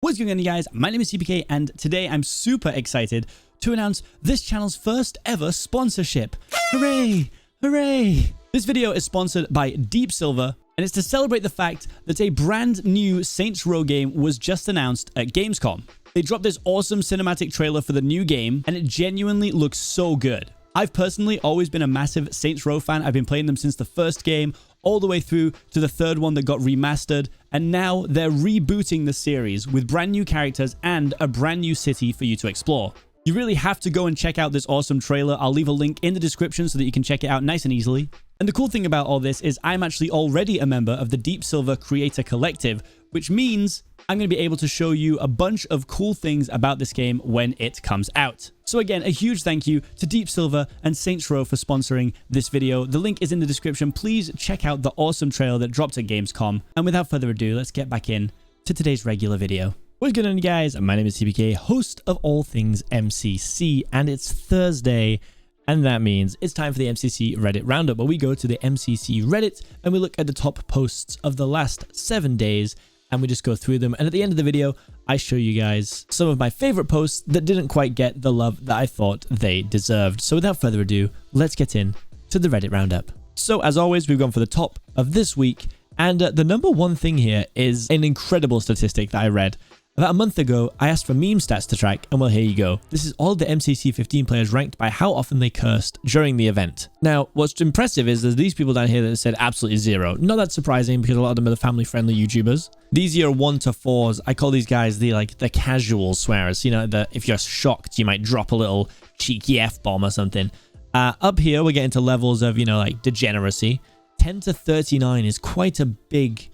What's going on, you guys? My name is Seapeekay, and today I'm super excited to announce this channel's first ever sponsorship. Hooray! Hooray! This video is sponsored by Deep Silver, and it's to celebrate the fact that a brand new Saints Row game was just announced at Gamescom. They dropped this awesome cinematic trailer for the new game, and it genuinely looks so good. I've personally always been a massive Saints Row fan. I've been playing them since the first game, all the way through to the third one that got remastered, and now they're rebooting the series with brand new characters and a brand new city for you to explore. You really have to go and check out this awesome trailer. I'll leave a link in the description so that you can check it out nice and easily. And the cool thing about all this is I'm actually already a member of the Deep Silver Creator Collective, which means I'm going to be able to show you a bunch of cool things about this game when it comes out. So again, a huge thank you to Deep Silver and Saints Row for sponsoring this video. The link is in the description. Please check out the awesome trailer that dropped at Gamescom. And without further ado, let's get back in to today's regular video. What's going on, guys? My name is Seapeekay, host of all things MCC, and it's Thursday, and that means it's time for the MCC Reddit Roundup, where we go to the MCC Reddit and we look at the top posts of the last 7 days, and we just go through them. And at the end of the video, I show you guys some of my favorite posts that didn't quite get the love that I thought they deserved. So without further ado, let's get in to the Reddit Roundup. So as always, we've gone for the top of this week, and the number one thing here is an incredible statistic that I read. About a month ago, I asked for meme stats to track, and well, here you go. This is all the MCC 15 players ranked by how often they cursed during the event. Now, what's impressive is there's these people down here that said absolutely zero. Not that surprising, because a lot of them are the family-friendly YouTubers. These here are 1 to 4s. I call these guys the casual swearers. You know, if you're shocked, you might drop a little cheeky F-bomb or something. Up here, we're getting to levels of, degeneracy. 10 to 39 is quite a big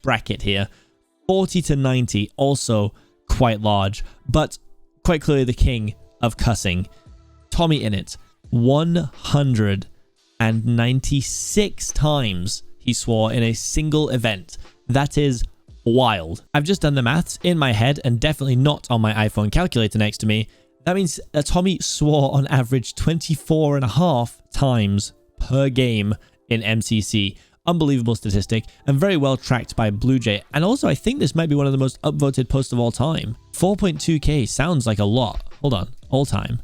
bracket here. 40 to 90, also quite large, but quite clearly the king of cussing. TommyInnit, 196 times he swore in a single event. That is wild. I've just done the maths in my head and definitely not on my iPhone calculator next to me. That means that Tommy swore on average 24.5 times per game in MCC. Unbelievable statistic, and very well tracked by Blue Jay. And also, I think this might be one of the most upvoted posts of all time. 4.2k sounds like a lot. Hold on, all time.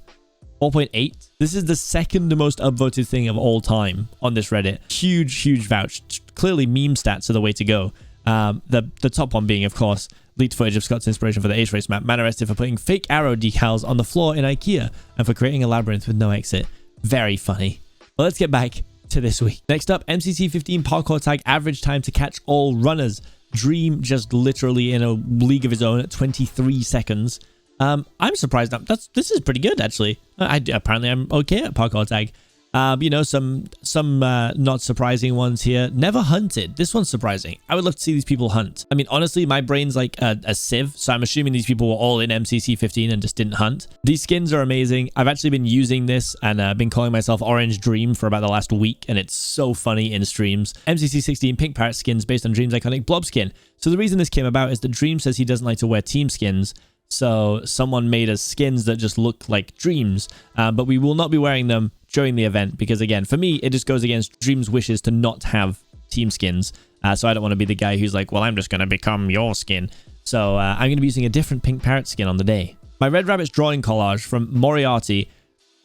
4.8. This is the second most upvoted thing of all time on this Reddit. Huge vouch. Clearly, meme stats are the way to go. The top one being, of course, leaked footage of Scott's inspiration for the Ace Race map. Man arrested for putting fake arrow decals on the floor in IKEA and for creating a labyrinth with no exit. Very funny. But let's get back to this week. Next up, MCC 15 parkour tag average time to catch all runners. Dream just literally in a league of his own at 23 seconds. I'm surprised. This is pretty good, actually. Apparently I'm okay at parkour tag. Some not surprising ones here. Never hunted. This one's surprising. I would love to see these people hunt. I mean, honestly, my brain's like a sieve, so I'm assuming these people were all in MCC 15 and just didn't hunt. These skins are amazing. I've actually been using this and been calling myself Orange Dream for about the last week, and it's so funny in streams. MCC 16 Pink Parrot skins based on Dream's iconic blob skin. So the reason this came about is that Dream says he doesn't like to wear team skins. So someone made us skins that just look like Dreams, but we will not be wearing them during the event because, again, for me, it just goes against Dream's wishes to not have team skins. So I don't want to be the guy who's like, well, I'm just going to become your skin. So I'm going to be using a different Pink Parrot skin on the day. My Red Rabbit's drawing collage from Moriarty,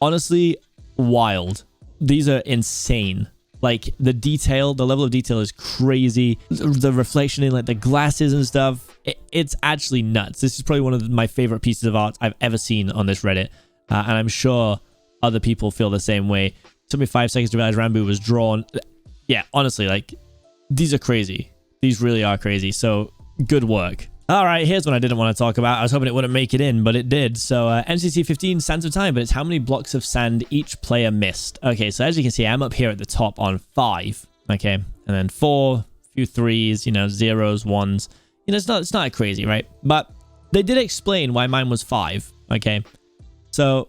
honestly, wild. These are insane. Like, the level of detail is crazy. The reflection in, the glasses and stuff, it's actually nuts. This is probably one of my favorite pieces of art I've ever seen on this Reddit. And I'm sure other people feel the same way. It took me 5 seconds to realize Rambo was drawn. Yeah, honestly, these are crazy. These really are crazy. So, good work. All right, here's one I didn't want to talk about. I was hoping it wouldn't make it in, but it did. So, MCC 15 Sands of Time, but it's how many blocks of sand each player missed. Okay, so as you can see, I'm up here at the top on 5. Okay, and then 4, a few 3s, zeros, 1s. It's not crazy, right? But they did explain why mine was 5. Okay, so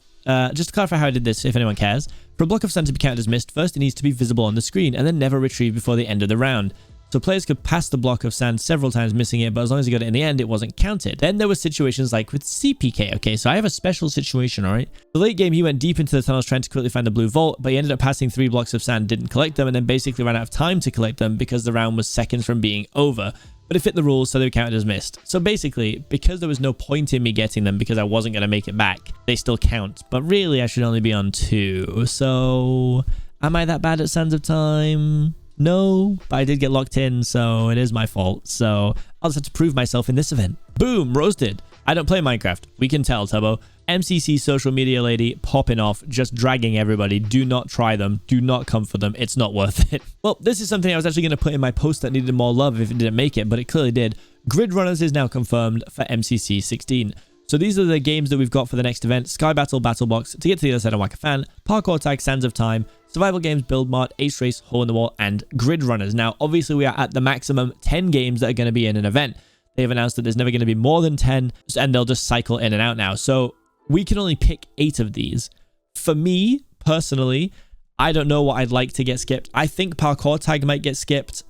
just to clarify how I did this, if anyone cares. For a block of sand to be counted as missed, first it needs to be visible on the screen and then never retrieved before the end of the round. So players could pass the block of sand several times missing it, but as long as you got it in the end, it wasn't counted. Then there were situations like with Seapeekay. Okay, so I have a special situation, all right? The late game, he went deep into the tunnels trying to quickly find the blue vault, but he ended up passing 3 blocks of sand, didn't collect them, and then basically ran out of time to collect them because the round was seconds from being over. but it fit the rules, so they were counted as missed. So basically, because there was no point in me getting them because I wasn't going to make it back, they still count. But really, I should only be on 2. So am I that bad at Sands of Time? No, but I did get locked in, so it is my fault. So I'll just have to prove myself in this event. Boom, roasted. I don't play Minecraft. We can tell, Tubbo. MCC social media lady popping off, just dragging everybody. Do not try them. Do not come for them. It's not worth it. Well, this is something I was actually going to put in my post that needed more love if it didn't make it, but it clearly did. Grid Runners is now confirmed for MCC 16. So these are the games that we've got for the next event. Sky Battle, Battle Box, To Get to the Other Side of Whack-A-Fan, Parkour Tag, Sands of Time, Survival Games, Build Mart, Ace Race, Hole in the Wall, and Grid Runners. Now, obviously, we are at the maximum 10 games that are going to be in an event. They've announced that there's never going to be more than 10, and they'll just cycle in and out now. So we can only pick 8 of these. For me, personally, I don't know what I'd like to get skipped. I think Parkour Tag might get skipped,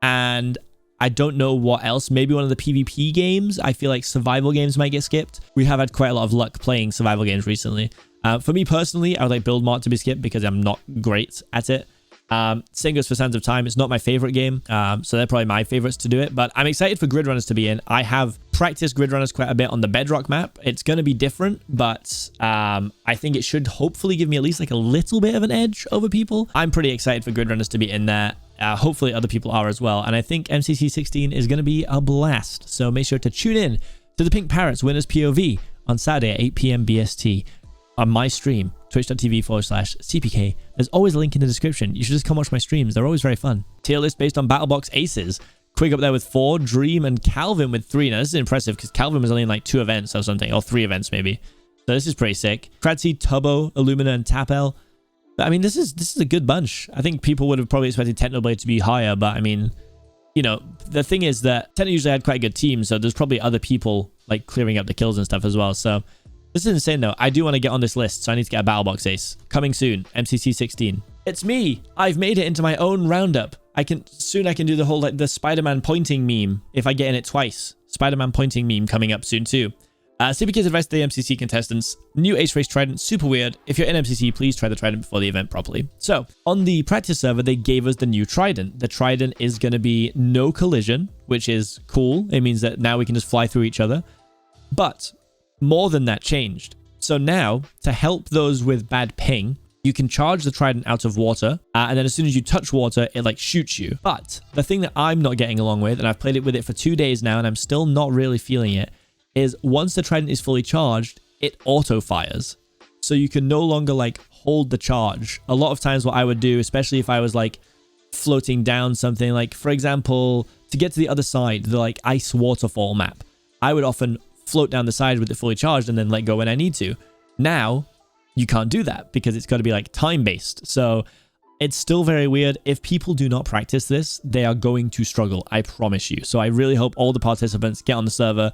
and I don't know what else. Maybe one of the PvP games. I feel like survival games might get skipped. We have had quite a lot of luck playing survival games recently. For me personally, I would like Build Mart to be skipped because I'm not great at it. Same goes for Sands of Time. It's not my favorite game, so they're probably my favorites to do it. But I'm excited for Grid Runners to be in. I have practiced Grid Runners quite a bit on the Bedrock map. It's going to be different, but I think it should hopefully give me at least like a little bit of an edge over people. I'm pretty excited for Grid Runners to be in there. Hopefully other people are as well. And I think MCC 16 is going to be a blast. So make sure to tune in to the Pink Parrots Winners POV on Saturday at 8 p.m. BST on my stream, twitch.tv/Seapeekay. There's always a link in the description. You should just come watch my streams. They're always very fun. Tier list based on BattleBox aces. Quig up there with 4, Dream and Calvin with 3. Now this is impressive because Calvin was only in like 2 events or something, or 3 events maybe. So this is pretty sick. Kratzy, Tubbo, Illumina, and Tapel. I mean, this is a good bunch. I think people would have probably expected Technoblade to be higher, but I mean, you know, the thing is that Techno usually had quite a good team, so there's probably other people like clearing up the kills and stuff as well. So this is insane though. I do want to get on this list, so I need to get a BattleBox ace. Coming soon, MCC 16. It's me. I've made it into my own roundup. I can do the whole like the Spider-Man pointing meme if I get in it twice. Spider-Man pointing meme coming up soon too. Seapeekay's advice to the MCC contestants. New Ace Race Trident, super weird. If you're in MCC, please try the Trident before the event properly. So, on the practice server, they gave us the new Trident. The Trident is going to be no collision, which is cool. It means that now we can just fly through each other. But, more than that changed. So now, to help those with bad ping, you can charge the Trident out of water, and then as soon as you touch water, it like shoots you. But, the thing that I'm not getting along with, and I've played it with it for 2 days now, and I'm still not really feeling it, is once the Trident is fully charged, it auto fires. So you can no longer like hold the charge. A lot of times what I would do, especially if I was like floating down something, like for example, to get to the other side, the like ice waterfall map, I would often float down the side with it fully charged and then let go when I need to. Now, you can't do that because it's got to be like time based. So it's still very weird. If people do not practice this, they are going to struggle. I promise you. So I really hope all the participants get on the server,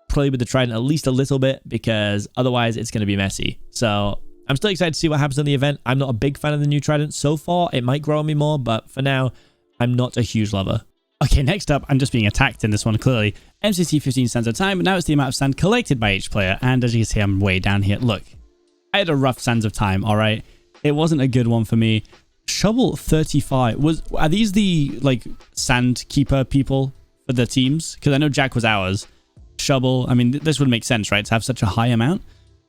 play with the Trident at least a little bit, because otherwise it's going to be messy. So I'm still excited to see what happens in the event. I'm not a big fan of the new Trident so far. It might grow on me more, but for now, I'm not a huge lover. Okay, next up, I'm just being attacked in this one, clearly. MCC 15 sands of time, but now it's the amount of sand collected by each player, and as you can see, I'm way down here. Look, I had a rough sands of time, all right? It wasn't a good one for me. Shovel 35, are these the, like, sand keeper people for the teams? Because I know Jack was ours. Shovel, I mean, this would make sense, right, to have such a high amount.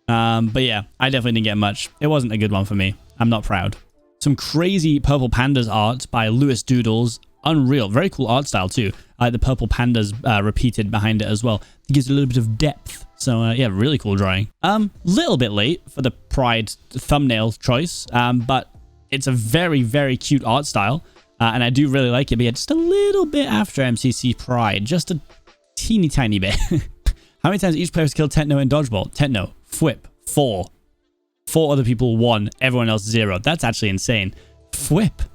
But yeah, I definitely didn't get much. It wasn't a good one for me. I'm not proud. Some crazy Purple Pandas art by Lewis Doodles. Unreal. Very cool art style too. I like the Purple Pandas repeated behind it as well. It gives it a little bit of depth. So yeah, really cool drawing. Little bit late for the Pride thumbnail choice, but it's a very, very cute art style. And I do really like it, but yeah, just a little bit after MCC Pride. Just a teeny tiny bit. How many times each player has killed Techno in Dodgeball? Techno, Fwip, 4. 4 other people, 1. Everyone else, 0. That's actually insane. Fwip,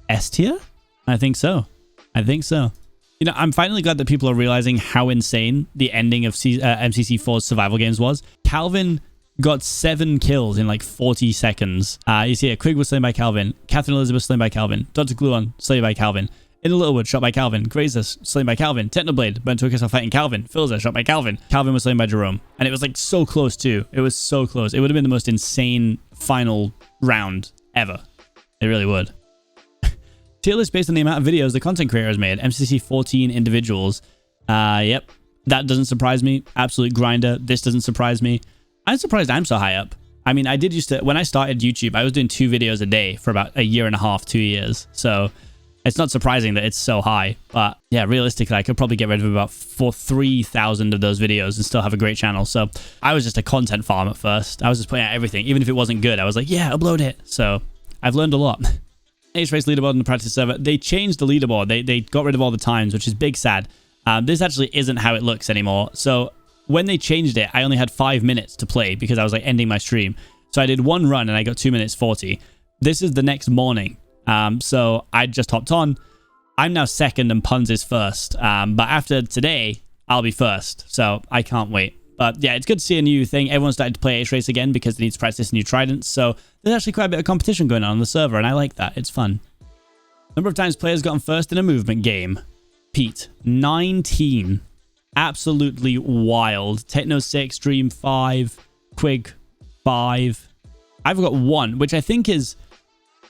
S tier? I think so. I think so. You know, I'm finally glad that people are realizing how insane the ending of MCC4's survival games was. Calvin got 7 kills in like 40 seconds. You see Quig was slain by Calvin. Catherine Elizabeth slain by Calvin. Dr. Gluon slain by Calvin. In the Littlewood, shot by Calvin. Grazer, slain by Calvin. Technoblade, burnt to a kiss while fighting Calvin. Filzer, shot by Calvin. Calvin was slain by Jerome. And it was like so close too. It was so close. It would have been the most insane final round ever. It really would. Tier list based on the amount of videos the content creator has made. MCC 14 individuals. Yep. That doesn't surprise me. Absolute grinder. This doesn't surprise me. I'm surprised I'm so high up. I mean, I did used to, when I started YouTube, I was doing 2 videos a day for about a year and a half, 2 years. So it's not surprising that it's so high. But yeah, realistically, I could probably get rid of about 3,000 of those videos and still have a great channel. So I was just a content farm at first. I was just putting out everything. Even if it wasn't good, I was like, yeah, upload it. So I've learned a lot. H-Race leaderboard on the practice server. They changed the leaderboard. They got rid of all the times, which is big sad. This actually isn't how it looks anymore. So when they changed it, I only had 5 minutes to play because I was like ending my stream. So I did 1 run and I got 2 minutes 40. This is the next morning. So I just hopped on. I'm now second and Puns is first. But after today, I'll be first. So I can't wait. But yeah, it's good to see a new thing. Everyone's started to play H-Race again because it needs to practice new tridents. So there's actually quite a bit of competition going on the server, and I like that. It's fun. Number of times players gotten first in a movement game. Pete, 19. Absolutely wild. Techno 6, Dream 5, Quig 5. I've got 1, which I think is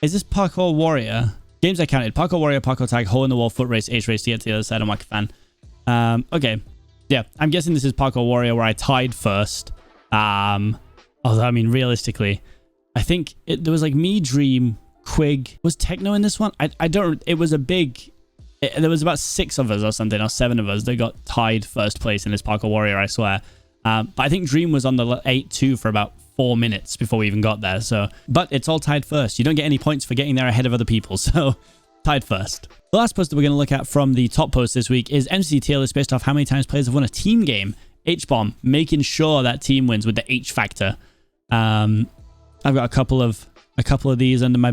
this Parkour Warrior? Games I counted. Parkour Warrior, Parkour Tag, Hole in the Wall, Foot Race, H-Race to get to the other side. I'm like a fan. Okay. Yeah, I'm guessing this is Parkour Warrior where I tied first. Although, I mean, realistically, I think there was like me, Dream, Quig. Was Techno in this one? I don't... It was a big... there was about 6 of us or something, or 7 of us that got tied first place in this Parkour Warrior, I swear. But I think Dream was on the 8-2 for about 4 minutes before we even got there. So, but it's all tied first. You don't get any points for getting there ahead of other people. So, tied first. The last post that we're going to look at from the top post this week is MCC tier list based off how many times players have won a team game. H-bomb, making sure that team wins with the H factor. I've got a couple of these under my...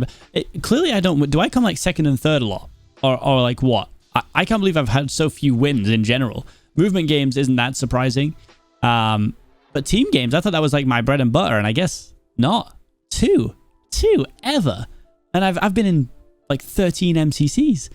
Clearly, I don't... Do I come like second and third a lot? Or like what? I can't believe I've had so few wins in general. Movement games isn't that surprising. But team games, I thought that was like my bread and butter, and I guess not. 2 ever. And I've been in like 13 MCCs.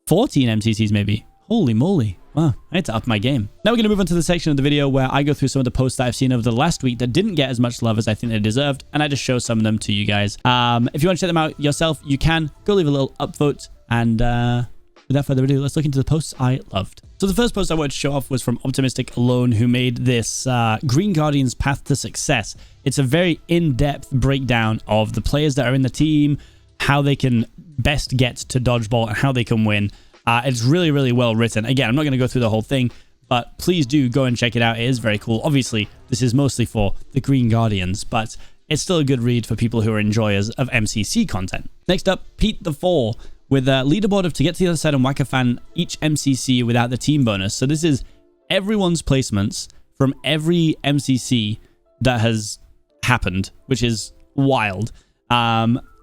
14 MCCs maybe. Holy moly. Wow, I had to up my game. Now we're going to move on to the section of the video where I go through some of the posts that I've seen over the last week that didn't get as much love as I think they deserved, and I just show some of them to you guys. If you want to check them out yourself, you can. Go leave a little upvote, and without further ado, let's look into the posts I loved. So the first post I wanted to show off was from Optimistic Alone, who made this Green Guardian's Path to Success. It's a very in-depth breakdown of the players that are in the team, how they can best get to Dodgeball, and how they can win. It's really, really well written. Again, I'm not going to go through the whole thing, but please do go and check it out. It is very cool. Obviously, this is mostly for the Green Guardians, but it's still a good read for people who are enjoyers of MCC content. Next up, Pete the 4 with a leaderboard of to get to the other side and whack a fan each MCC without the team bonus. So this is everyone's placements from every MCC that has happened, which is wild.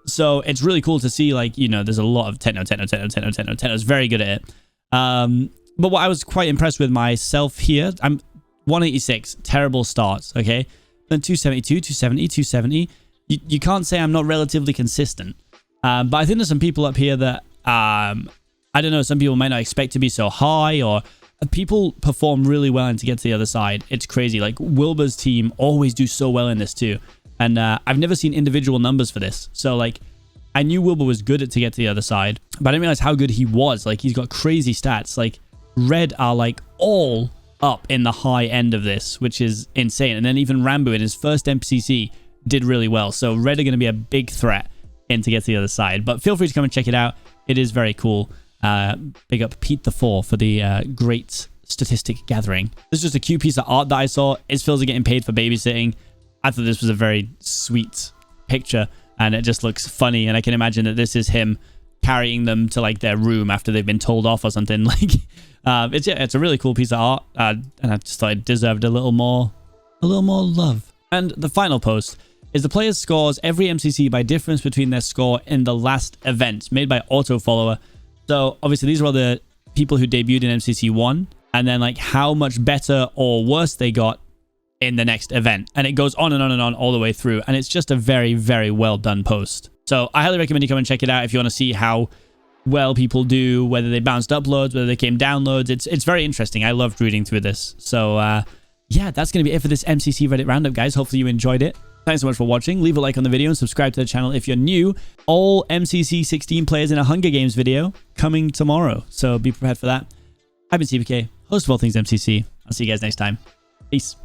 So it's really cool to see, like, you know, there's a lot of Techno. Techno's very good at it. But what I was quite impressed with myself here, I'm 186, terrible starts, okay? Then 272, 270, 270. You can't say I'm not relatively consistent. But I think there's some people up here that, I don't know, some people might not expect to be so high, or people perform really well and to get to the other side. It's crazy. Like, Wilbur's team always do so well in this too. And I've never seen individual numbers for this. So, like, I knew Wilbur was good at to get to the other side, but I didn't realize how good he was. Like, he's got crazy stats. Like, Red are, like, all up in the high end of this, which is insane. And then even Rambo in his first MCC did really well. So, Red are going to be a big threat in to get to the other side. But feel free to come and check it out. It is very cool. Big up Pete the 4 for the great statistic gathering. This is just a cute piece of art that I saw. It's Phil's getting paid for babysitting. I thought this was a very sweet picture, and it just looks funny, and I can imagine that this is him carrying them to like their room after they've been told off or something. Like, it's a really cool piece of art, and I just thought it deserved a little more love. And the final post is the players' scores every MCC by difference between their score in the last event, made by Autofollower. So obviously these are all the people who debuted in MCC 1, and then like how much better or worse they got in the next event, and it goes on and on and on all the way through, and it's just a very, very well done post. So I highly recommend you come and check it out if you want to see how well people do, whether they bounced uploads, whether they came downloads. It's very interesting. I loved reading through this. So yeah, that's going to be it for this MCC Reddit Roundup, guys. Hopefully you enjoyed it. Thanks so much for watching. Leave a like on the video and subscribe to the channel if you're new. All MCC 16 players in a Hunger Games video coming tomorrow, so be prepared for that. I've been Seapeekay, host of all things MCC. I'll see you guys next time. Peace.